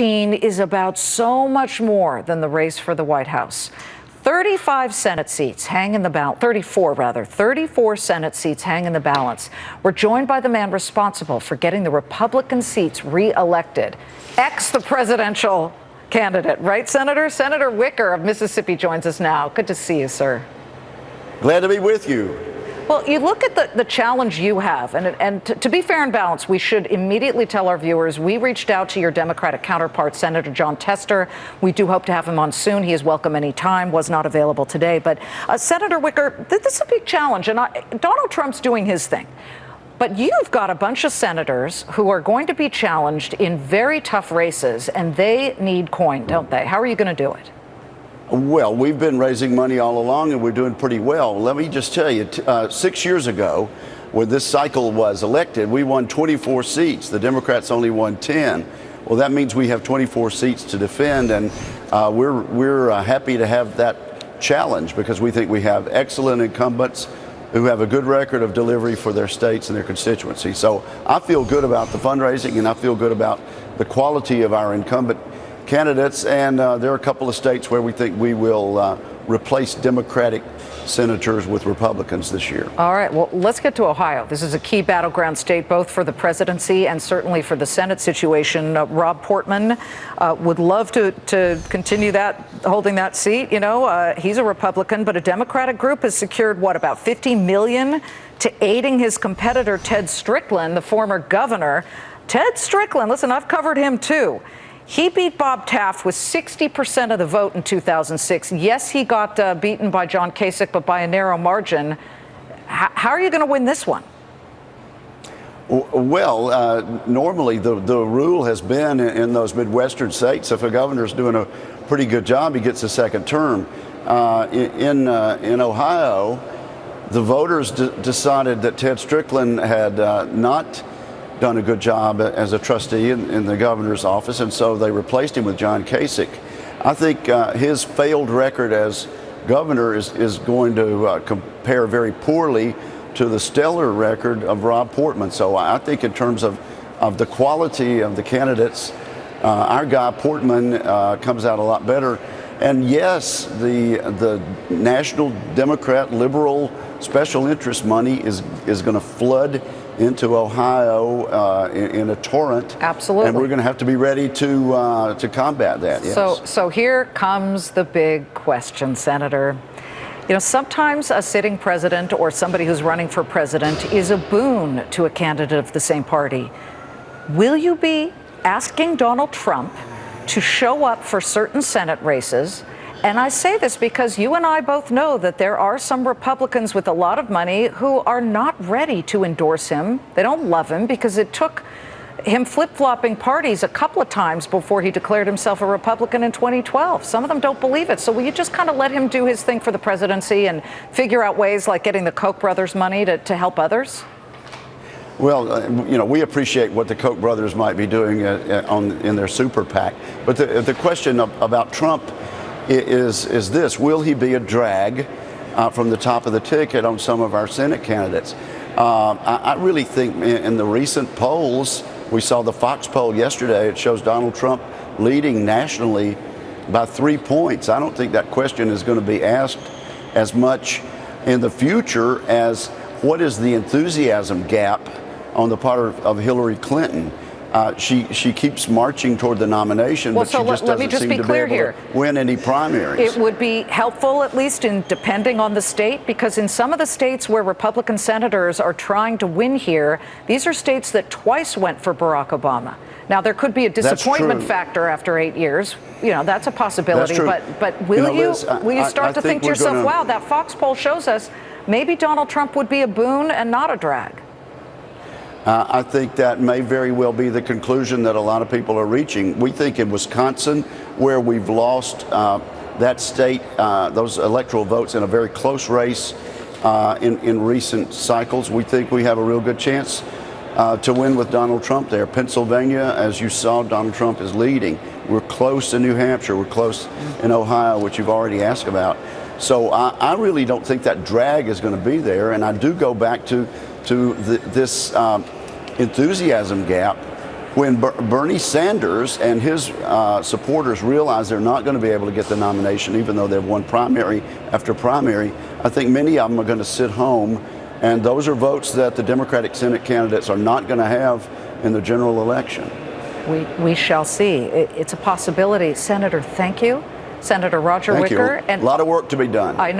2016 is about so much more than the race for the White House. 35 Senate seats hang in the balance, 34 Senate seats hang in the balance. We're joined by the man responsible for getting the Republican seats re-elected, the presidential candidate, right, Senator? Senator Wicker of Mississippi joins us now. Good to see you, sir. Glad to be with you. Well, you look at the challenge you have, and to be fair and balanced, we should immediately tell our viewers we reached out to your Democratic counterpart, Senator Jon Tester. We do hope to have him on soon. He is welcome anytime, was not available today. But Senator Wicker, this is a big challenge, and Donald Trump's doing his thing. But you've got a bunch of senators who are going to be challenged in very tough races, and they need coin, don't they? How are you going to do it? Well, we've been raising money all along, and we're doing pretty well. Let me just tell you, 6 years ago, when this cycle was elected, we won 24 seats. The Democrats only won 10. Well, that means we have 24 seats to defend, and we're happy to have that challenge because we think we have excellent incumbents who have a good record of delivery for their states and their constituency. So I feel good about the fundraising, and I feel good about the quality of our incumbent candidates, and there are a couple of states where we think we will replace Democratic senators with Republicans this year. All right, well, let's get to Ohio. This is a key battleground state, both for the presidency and certainly for the Senate situation. Rob Portman would love to continue holding that seat. You know, he's a Republican, but a Democratic group has secured, what, about $50 million to aiding his competitor, Ted Strickland, the former governor. Ted Strickland, listen, I've covered him too. He beat Bob Taft with 60% of the vote in 2006. Yes, he got beaten by John Kasich, but by a narrow margin. How are you going to win this one? Well, normally the rule has been in those Midwestern states, if a governor's doing a pretty good job, he gets a second term. In Ohio, the voters decided that Ted Strickland had not done a good job as a trustee in the governor's office, and so they replaced him with John Kasich. I think his failed record as governor is going to compare very poorly to the stellar record of Rob Portman. So I think in terms of the quality of the candidates, our guy Portman comes out a lot better. And yes, the National Democrat liberal special interest money is going to flood into Ohio in a torrent. Absolutely. And we're going to have to be ready to combat that. Yes. So here comes the big question, Senator. You know, sometimes a sitting president or somebody who's running for president is a boon to a candidate of the same party. Will you be asking Donald Trump to show up for certain Senate races? And I say this because you and I both know that there are some Republicans with a lot of money who are not ready to endorse him. They don't love him because it took him flip-flopping parties a couple of times before he declared himself a Republican in 2012. Some of them don't believe it. So will you just kind of let him do his thing for the presidency and figure out ways like getting the Koch brothers money to help others? Well, you know, we appreciate what the Koch brothers might be doing in their super PAC. But the question about Trump is this: will he be a drag from the top of the ticket on some of our Senate candidates? I really think in the recent polls, we saw the Fox poll yesterday, it shows Donald Trump leading nationally by 3 points. I don't think that question is going to be asked as much in the future as what is the enthusiasm gap on the part of Hillary Clinton. She keeps marching toward the nomination, well, but she just doesn't seem to be able to win any primaries. It would be helpful, at least in depending on the state, because in some of the states where Republican senators are trying to win here, these are states that twice went for Barack Obama. Now, there could be a disappointment factor after 8 years. You know, that's a possibility. But will you start to think to yourself, wow, that Fox poll shows us maybe Donald Trump would be a boon and not a drag? I think that may very well be the conclusion that a lot of people are reaching. We think in Wisconsin, where we've lost that state, those electoral votes in a very close race in recent cycles, we think we have a real good chance to win with Donald Trump there. Pennsylvania, as you saw, Donald Trump is leading. We're close in New Hampshire. We're close in Ohio, which you've already asked about. So I really don't think that drag is going to be there. And I do go back to this enthusiasm gap when Bernie Sanders and his supporters realize they're not going to be able to get the nomination, even though they've won primary after primary, I think many of them are going to sit home, and those are votes that the Democratic Senate candidates are not going to have in the general election. We shall see. It's a possibility. Senator, thank you. Senator Roger Wicker. And a lot of work to be done. I know.